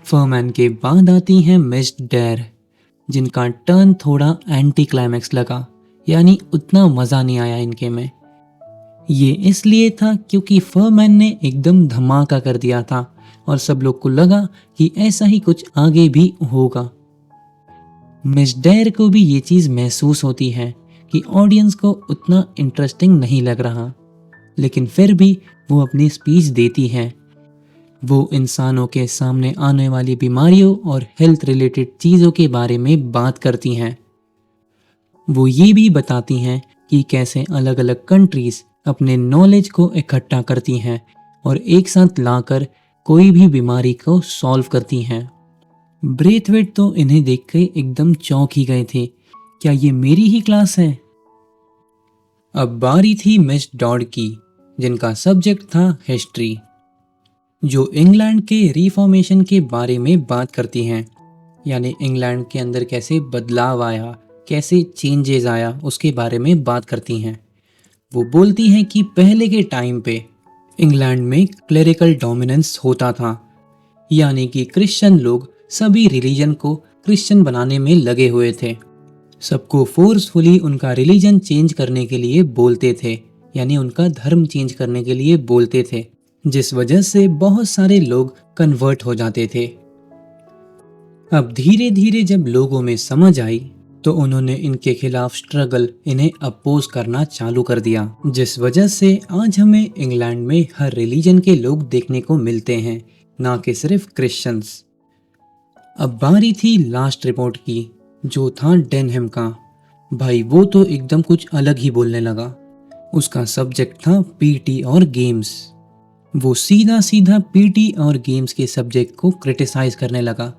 फरमैन के बाद आती हैं मिस डेर, जिनका टर्न थोड़ा एंटी क्लाइमैक्स लगा, यानी उतना मज़ा नहीं आया इनके में। ये इसलिए था क्योंकि फरमैन ने एकदम धमाका कर दिया था और सब लोग को लगा कि ऐसा ही कुछ आगे भी होगा। मिस डेर को भी ये चीज़ महसूस होती है कि ऑडियंस को उतना इंटरेस्टिंग नहीं लग रहा, लेकिन फिर भी वो अपनी स्पीच देती है। वो इंसानों के सामने आने वाली बीमारियों और हेल्थ रिलेटेड चीज़ों के बारे में बात करती हैं। वो ये भी बताती हैं कि कैसे अलग अलग कंट्रीज अपने नॉलेज को इकट्ठा करती हैं और एक साथ लाकर कोई भी बीमारी को सॉल्व करती हैं। ब्रेथवेट तो इन्हें देख के एकदम चौंक ही गए थे, क्या ये मेरी ही क्लास है? अब बारी थी मिस डॉड की, जिनका सब्जेक्ट था हिस्ट्री, जो इंग्लैंड के रिफॉर्मेशन के बारे में बात करती हैं, यानी इंग्लैंड के अंदर कैसे बदलाव आया, कैसे चेंजेस आया, उसके बारे में बात करती हैं। वो बोलती हैं कि पहले के टाइम पे इंग्लैंड में क्लेरिकल डोमिनेंस होता था, यानी कि क्रिश्चियन लोग सभी रिलीजन को क्रिश्चियन बनाने में लगे हुए थे। सबको फोर्सफुली उनका रिलीजन चेंज करने के लिए बोलते थे, यानी उनका धर्म चेंज करने के लिए बोलते थे, जिस वजह से बहुत सारे लोग कन्वर्ट हो जाते थे। अब धीरे धीरे जब लोगों में समझ आई तो उन्होंने इनके खिलाफ स्ट्रगल, इन्हें अपोज करना चालू कर दिया, जिस वजह से आज हमें इंग्लैंड में हर रिलीजन के लोग देखने को मिलते हैं, ना कि सिर्फ क्रिश्चियंस। अब बारी थी लास्ट रिपोर्ट की, जो था डेनहम का। भाई वो तो एकदम कुछ अलग ही बोलने लगा। उसका सब्जेक्ट था पीटी और गेम्स। वो सीधा सीधा पीटी और गेम्स के सब्जेक्ट को क्रिटिसाइज करने लगा,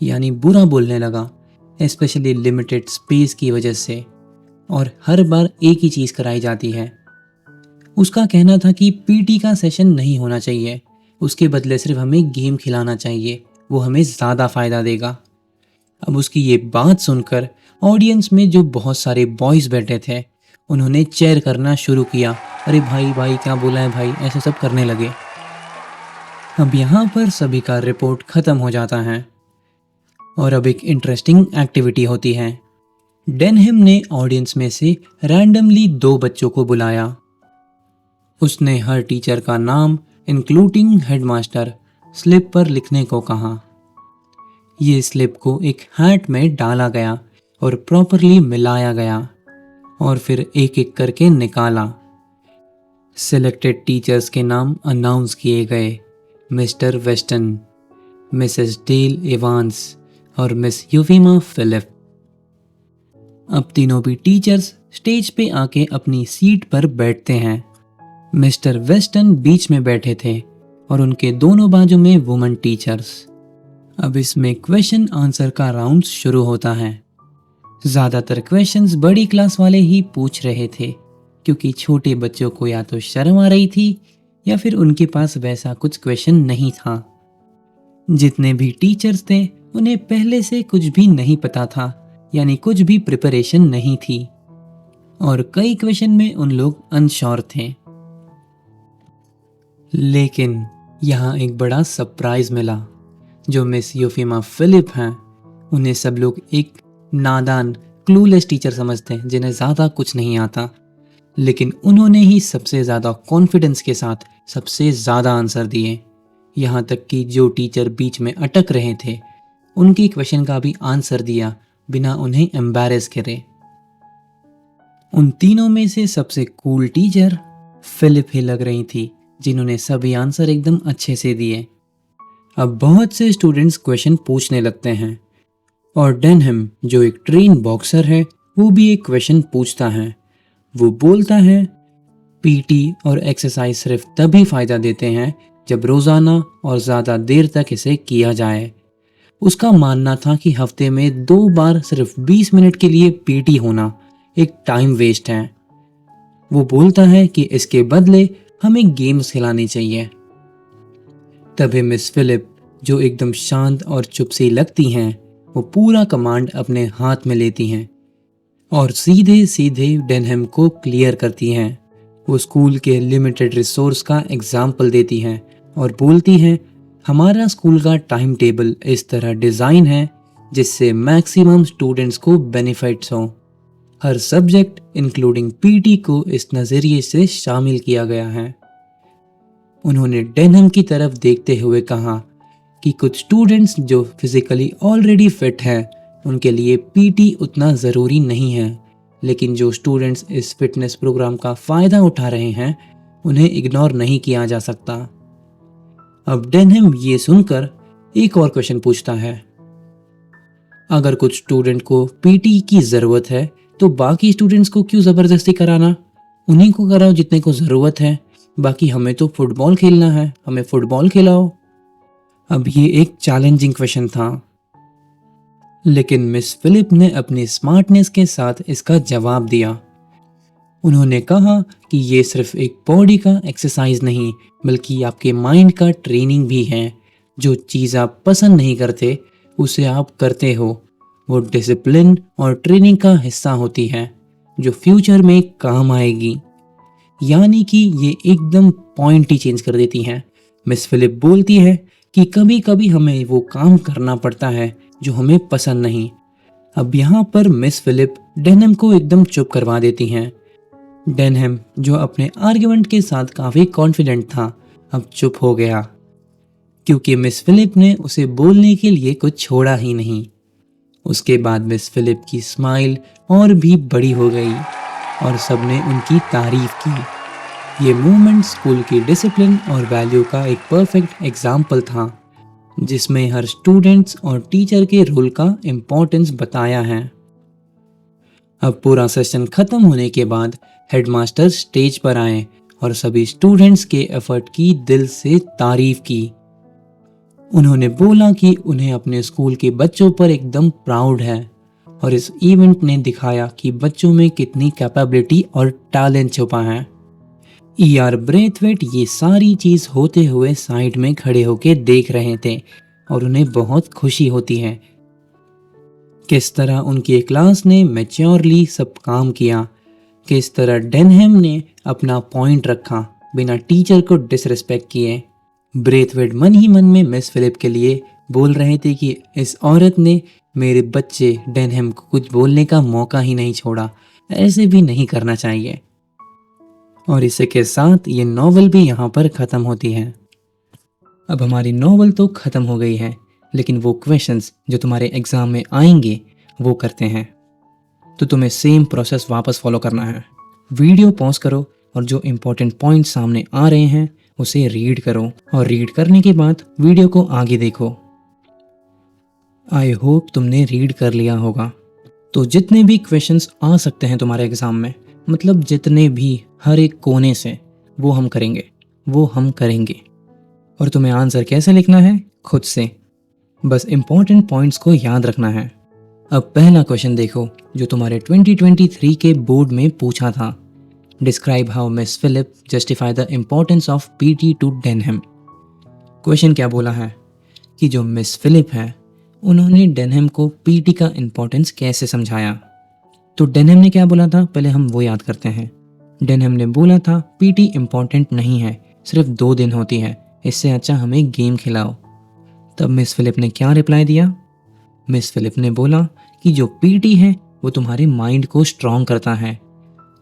यानी बुरा बोलने लगा, स्पेशली लिमिटेड स्पेस की वजह से, और हर बार एक ही चीज़ कराई जाती है। उसका कहना था कि पीटी का सेशन नहीं होना चाहिए, उसके बदले सिर्फ हमें गेम खिलाना चाहिए, वो हमें ज़्यादा फ़ायदा देगा। अब उसकी ये बात सुनकर ऑडियंस में जो बहुत सारे बॉयज़ बैठे थे, उन्होंने चेयर करना शुरू किया। अरे भाई भाई क्या बोला है भाई, ऐसे सब करने लगे। अब यहाँ पर सभी का रिपोर्ट ख़त्म हो जाता है और अब एक इंटरेस्टिंग एक्टिविटी होती है। डेनहम ने ऑडियंस में से रैंडमली 2 बच्चों को बुलाया। उसने हर टीचर का नाम इंक्लूडिंग हेडमास्टर स्लिप पर लिखने को कहा। ये स्लिप को एक हैट में डाला गया और प्रॉपरली मिलाया गया और फिर एक एक करके निकाला। सिलेक्टेड टीचर्स के नाम अनाउंस किए गए, mister Weston, missus Dale Evans और मिस यूफीमा फिलिप। अब तीनों भी टीचर्स स्टेज पे आके अपनी सीट पर बैठते हैं। मिस्टर वेस्टन बीच में बैठे थे और उनके दोनों बाजू में वुमन टीचर्स। अब इसमें क्वेश्चन आंसर का राउंड शुरू होता है। ज़्यादातर क्वेश्चंस बड़ी क्लास वाले ही पूछ रहे थे, क्योंकि छोटे बच्चों को या तो शर्म आ रही थी या फिर उनके पास वैसा कुछ क्वेश्चन नहीं था। जितने भी टीचर्स थे उन्हें पहले से कुछ भी नहीं पता था, यानी कुछ भी प्रिपरेशन नहीं थी, और कई क्वेश्चन में उन लोग अनश्योर थे। लेकिन यहाँ एक बड़ा सरप्राइज मिला। जो मिस यूफीमा फिलिप हैं, उन्हें सब लोग एक नादान क्लूलेस टीचर समझते हैं जिन्हें ज़्यादा कुछ नहीं आता, लेकिन उन्होंने ही सबसे ज़्यादा कॉन्फिडेंस के साथ सबसे ज़्यादा आंसर दिए। यहाँ तक कि जो टीचर बीच में अटक रहे थे उनकी क्वेश्चन का भी आंसर दिया बिना उन्हें एम्बैरेस करे। उन तीनों में से सबसे कूल टीचर फिलिप ही लग रही थी, जिन्होंने सभी आंसर एकदम अच्छे से दिए। अब बहुत से स्टूडेंट्स क्वेश्चन पूछने लगते हैं और डेनहम जो एक ट्रेन बॉक्सर है वो भी एक क्वेश्चन पूछता है। वो बोलता है पीटी और एक्सरसाइज सिर्फ तभी फायदा देते हैं जब रोजाना और ज़्यादा देर तक इसे किया जाए। उसका मानना था कि हफ्ते में 2 बार सिर्फ 20 मिनट के लिए पीटी होना एक टाइम वेस्ट है। वो बोलता है कि इसके बदले हमें गेम्स खिलानी चाहिए। तभी मिस फिलिप जो एकदम शांत और चुप सी लगती हैं, वो पूरा कमांड अपने हाथ में लेती हैं और सीधे सीधे डेनहम को क्लियर करती हैं। वो स्कूल के लिमिटेड रिसोर्स का एग्जाम्पल देती हैं और बोलती हैं हमारा स्कूल का टाइम टेबल इस तरह डिज़ाइन है जिससे मैक्सिमम स्टूडेंट्स को बेनिफिट्स हों। हर सब्जेक्ट इंक्लूडिंग पीटी को इस नज़रिए से शामिल किया गया है। उन्होंने डेनहम की तरफ देखते हुए कहा कि कुछ स्टूडेंट्स जो फिजिकली ऑलरेडी फिट हैं उनके लिए पीटी उतना ज़रूरी नहीं है, लेकिन जो स्टूडेंट्स इस फिटनेस प्रोग्राम का फ़ायदा उठा रहे हैं उन्हें इग्नोर नहीं किया जा सकता। अब डेनहम ये सुनकर एक और क्वेश्चन पूछता है, अगर कुछ स्टूडेंट को पीटी की ज़रूरत है तो बाकी स्टूडेंट्स को क्यों ज़बरदस्ती कराना? उन्हीं को कराओ जितने को ज़रूरत है, बाकी हमें तो फुटबॉल खेलना है, हमें फुटबॉल खिलाओ। अब ये एक चैलेंजिंग क्वेश्चन था, लेकिन मिस फिलिप ने अपनी स्मार्टनेस के साथ इसका जवाब दिया। उन्होंने कहा कि ये सिर्फ एक बॉडी का एक्सरसाइज नहीं बल्कि आपके माइंड का ट्रेनिंग भी है। जो चीज़ आप पसंद नहीं करते उसे आप करते हो, वो डिसिप्लिन और ट्रेनिंग का हिस्सा होती है जो फ्यूचर में काम आएगी। यानी कि ये एकदम पॉइंट ही चेंज कर देती हैं। मिस फिलिप बोलती है कि कभी कभी हमें वो काम करना पड़ता है जो हमें पसंद नहीं। अब यहाँ पर मिस फिलिप डेनहम को एकदम चुप करवा देती हैं। डेनहम जो अपने आर्गुमेंट के साथ काफ़ी कॉन्फिडेंट था अब चुप हो गया, क्योंकि मिस फिलिप ने उसे बोलने के लिए कुछ छोड़ा ही नहीं। उसके बाद मिस फिलिप की स्माइल और भी बड़ी हो गई और सबने उनकी तारीफ की। ये मूवमेंट स्कूल की डिसिप्लिन और वैल्यू का एक परफेक्ट एग्जाम्पल था, जिसमें हर स्टूडेंट्स और टीचर के रोल का इम्पोर्टेंस बताया है। अब पूरा सेशन खत्म होने के बाद हेडमास्टर स्टेज पर आए और सभी स्टूडेंट्स के एफर्ट की दिल से तारीफ की। उन्होंने बोला कि उन्हें अपने स्कूल के बच्चों पर एकदम प्राउड है और इस इवेंट ने दिखाया कि बच्चों में कितनी कैपेबिलिटी और टैलेंट छुपा है। ईआर ब्रेथवेट ये सारी चीज़ होते हुए साइड में खड़े होके देख रहे थे और उन्हें बहुत खुशी होती है किस तरह उनकी क्लास ने मैच्योरली सब काम किया, किस तरह डेनहम ने अपना पॉइंट रखा बिना टीचर को डिसरिस्पेक्ट किए। ब्रेथवेट मन ही मन में मिस फिलिप के लिए बोल रहे थे कि इस औरत ने मेरे बच्चे डेनहम को कुछ बोलने का मौका ही नहीं छोड़ा, ऐसे भी नहीं करना चाहिए। और इसी के साथ ये नॉवल भी यहाँ पर ख़त्म होती है। अब हमारी नॉवल तो ख़त्म हो गई है, लेकिन वो क्वेश्चंस जो तुम्हारे एग्ज़ाम में आएंगे वो करते हैं, तो तुम्हें सेम प्रोसेस वापस फॉलो करना है। वीडियो पॉज करो और जो इम्पोर्टेंट पॉइंट्स सामने आ रहे हैं उसे रीड करो और रीड करने के बाद वीडियो को आगे देखो। आई होप तुमने रीड कर लिया होगा। तो जितने भी क्वेश्चंस आ सकते हैं तुम्हारे एग्ज़ाम में, मतलब जितने भी हर एक कोने से, वो हम करेंगे। और तुम्हें आंसर कैसे लिखना है? खुद से, बस इम्पोर्टेंट पॉइंट्स को याद रखना है। अब पहला क्वेश्चन देखो जो तुम्हारे 2023 के बोर्ड में पूछा था। Describe how Miss Philip justify the importance of PT to Denham. Question क्या बोला है कि जो मिस फिलिप है उन्होंने डेनहम को पीटी का इम्पोर्टेंस कैसे समझाया। तो डेनहम ने क्या बोला था, पहले हम वो याद करते हैं। डेनहम ने बोला था पीटी इम्पोर्टेंट नहीं है, सिर्फ 2 दिन होती है, इससे अच्छा हमें गेम खिलाओ। तब मिस फिलिप ने क्या रिप्लाई दिया? मिस फिलिप ने बोला कि जो पीटी है वो तुम्हारे माइंड को स्ट्रॉन्ग करता है।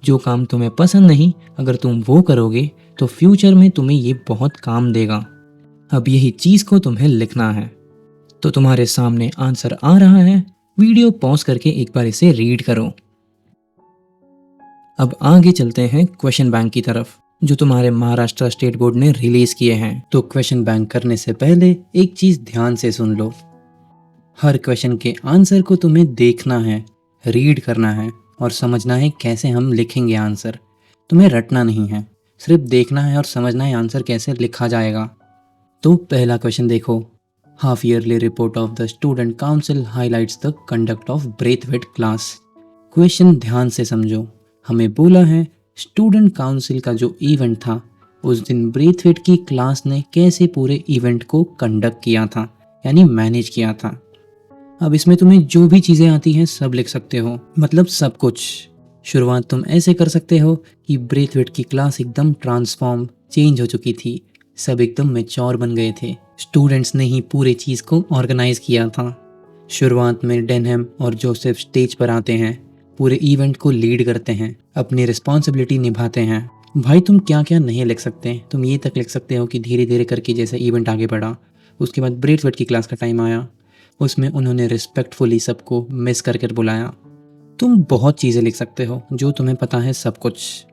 जो काम तुम्हें पसंद नहीं, अगर तुम वो करोगे तो फ्यूचर में तुम्हें ये बहुत काम देगा। अब यही चीज़ को तुम्हें लिखना है। तो तुम्हारे सामने आंसर आ रहा है, वीडियो पॉज करके एक बार इसे रीड करो। अब आगे चलते हैं क्वेश्चन बैंक की तरफ, जो तुम्हारे महाराष्ट्र स्टेट बोर्ड ने रिलीज किए हैं। तो क्वेश्चन बैंक करने से पहले एक चीज ध्यान से सुन लो। हर क्वेश्चन के आंसर को तुम्हें देखना है, रीड करना है और समझना है कैसे हम लिखेंगे आंसर। तुम्हें रटना नहीं है, सिर्फ देखना है और समझना है आंसर कैसे लिखा जाएगा। तो पहला क्वेश्चन देखो। Half yearly report of the student council highlights the conduct of Braithwaite class. Question ध्यान से समझो। हमें बोला है स्टूडेंट काउंसिल का जो इवेंट था, उस दिन ब्रेथवेट की क्लास ने कैसे पूरे इवेंट को कंडक्ट किया था, यानी मैनेज किया था। अब इसमें तुम्हें जो भी चीज़ें आती हैं सब लिख सकते हो, मतलब सब कुछ। शुरुआत तुम ऐसे कर सकते हो कि ब्रेथवेट की क्लास एकदम ट्रांसफॉर्म, चेंज हो चुकी थी, सब एकदम मैच्योर बन गए थे। स्टूडेंट्स ने ही पूरे चीज़ को ऑर्गेनाइज किया था। शुरुआत में डेनहम और जोसेफ स्टेज पर आते हैं, पूरे इवेंट को लीड करते हैं, अपनी रिस्पॉन्सिबिलिटी निभाते हैं। भाई तुम क्या क्या नहीं लिख सकते, तुम ये तक लिख सकते हो कि धीरे धीरे करके जैसे इवेंट आगे बढ़ा, उसके बाद ब्रेथवेट की क्लास का टाइम आया, उसमें उन्होंने रिस्पेक्टफुली सबको मिस करके बुलाया। तुम बहुत चीज़ें लिख सकते हो, जो तुम्हें पता है सब कुछ।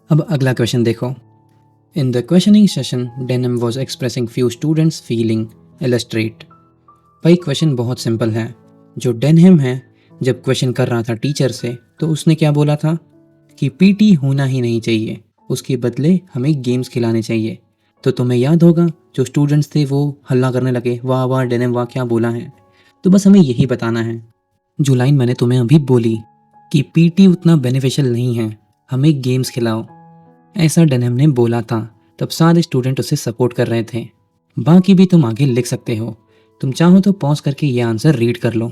अब अगला क्वेश्चन देखो। In the questioning session Denham was expressing few students feeling, illustrate. भाई क्वेश्चन बहुत सिंपल है। जो डेनहम है, जब क्वेश्चन कर रहा था टीचर से, तो उसने क्या बोला था कि पीटी होना ही नहीं चाहिए, उसके बदले हमें गेम्स खिलाने चाहिए। तो तुम्हें याद होगा जो स्टूडेंट्स थे वो हल्ला करने लगे, वाह वाह डेनहम वाह क्या बोला है। तो बस हमें यही बताना है, जो लाइन मैंने तुम्हें अभी बोली कि पीटी उतना बेनिफिशियल नहीं है, हमें गेम्स खिलाओ, ऐसा डेनहम ने बोला था। तब सारे स्टूडेंट उसे सपोर्ट कर रहे थे। बाकी भी तुम आगे लिख सकते हो, तुम चाहो तो पॉज करके ये आंसर रीड कर लो।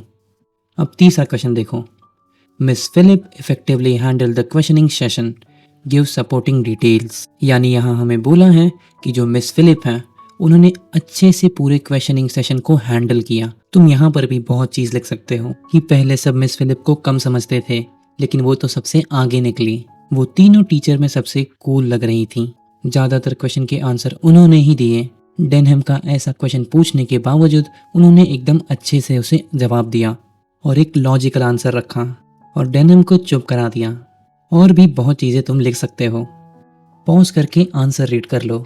अब तीसरा क्वेश्चन देखो। Miss Philip effectively handle the questioning session, give supporting details. यानी यहाँ हमें बोला है कि जो मिस फिलिप हैं, उन्होंने अच्छे से पूरे क्वेश्चनिंग सेशन को हैंडल किया। तुम यहाँ पर भी बहुत चीज़ लिख सकते हो कि पहले सब मिस फिलिप को कम समझते थे, लेकिन वो तो सबसे आगे निकली। वो तीनों टीचर में सबसे कूल लग रही थी। ज़्यादातर क्वेश्चन के आंसर उन्होंने ही दिए। डेनहम का ऐसा क्वेश्चन पूछने के बावजूद उन्होंने एकदम अच्छे से उसे जवाब दिया और एक लॉजिकल आंसर रखा और डेनहम को चुप करा दिया। और भी बहुत चीज़ें तुम लिख सकते हो। पॉज करके आंसर रीड कर लो।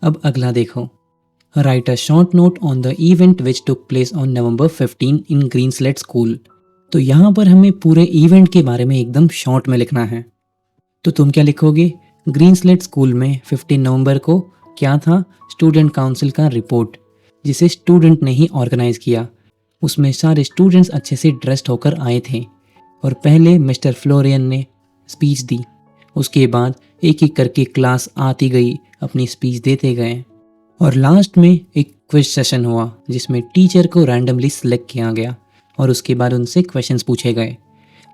अब अगला देखो। Write a short note on the event which took place on November 15 in Greenslate school. तो यहाँ पर हमें पूरे इवेंट के बारे में एकदम शॉर्ट में लिखना है। तो तुम क्या लिखोगे? ग्रीनस्लेट स्कूल में 15 नवंबर को क्या था? स्टूडेंट काउंसिल का रिपोर्ट, जिसे स्टूडेंट ने ही ऑर्गेनाइज किया। उसमें सारे स्टूडेंट्स अच्छे से ड्रेस्ड होकर आए थे और पहले मिस्टर फ्लोरियन ने स्पीच दी। उसके बाद एक एक करके क्लास आती गई, अपनी स्पीच देते गए और लास्ट में एक क्विज सेशन हुआ जिसमें टीचर को रैंडमली सिलेक्ट किया गया और उसके बाद उनसे क्वेश्चंस पूछे गए।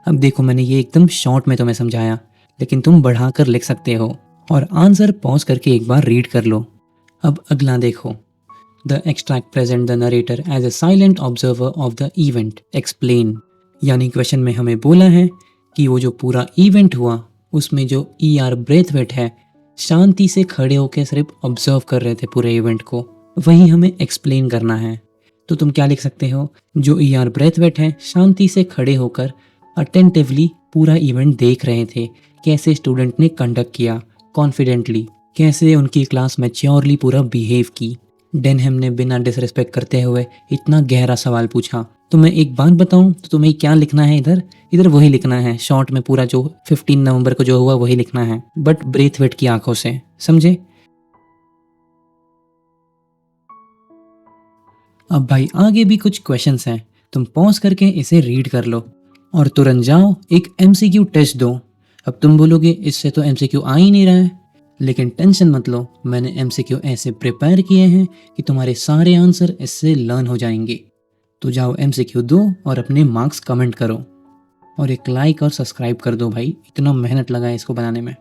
अब देखो मैंने ये एकदम शॉर्ट में तुम्हें समझाया, लेकिन तुम बढ़ाकर लिख सकते हो और आंसर पॉज करके एक बार रीड कर लो। अब अगला देखो। The extract present the narrator as a silent observer of the event, explain. यानी क्वेश्चन में हमें बोला है कि वो जो पूरा इवेंट हुआ उसमें जो ER ब्रेथवेट है शांति से खड़े होकर सिर्फ ऑब्जर्व कर रहे थे पूरे इवेंट को, वही हमें एक्सप्लेन करना है। तो तुम क्या लिख सकते हो? जो ER ब्रेथवेट है शांति से खड़े होकर अटेंटिवली पूरा इवेंट देख रहे थे, कैसे स्टूडेंट ने कंडक्ट किया कॉन्फिडेंटली, कैसे उनकी क्लास मैच्योरली पूरा बिहेव की। डेनहम ने बिना डिसरिस्पेक्ट करते हुए इतना गहरा सवाल पूछा। तो मैं एक बात बताऊं तो तुम्हें क्या लिखना है? इधर वही लिखना है शॉर्ट में, पूरा जो 15 नवंबर को जो हुआ वही लिखना है, बट ब्रेथवेट की आंखों से, समझे? अब भाई आगे भी कुछ क्वेश्चंस हैं, तुम पॉज करके इसे रीड कर लो और तुरंत जाओ एक MCQ टेस्ट दो। अब तुम बोलोगे इससे तो MCQ आ ही नहीं रहा है, लेकिन टेंशन मत लो, मैंने MCQ ऐसे प्रिपेयर किए हैं कि तुम्हारे सारे आंसर इससे लर्न हो जाएंगे। तो जाओ MCQ दो और अपने मार्क्स कमेंट करो और एक लाइक और सब्सक्राइब कर दो भाई, इतना मेहनत लगा है इसको बनाने में।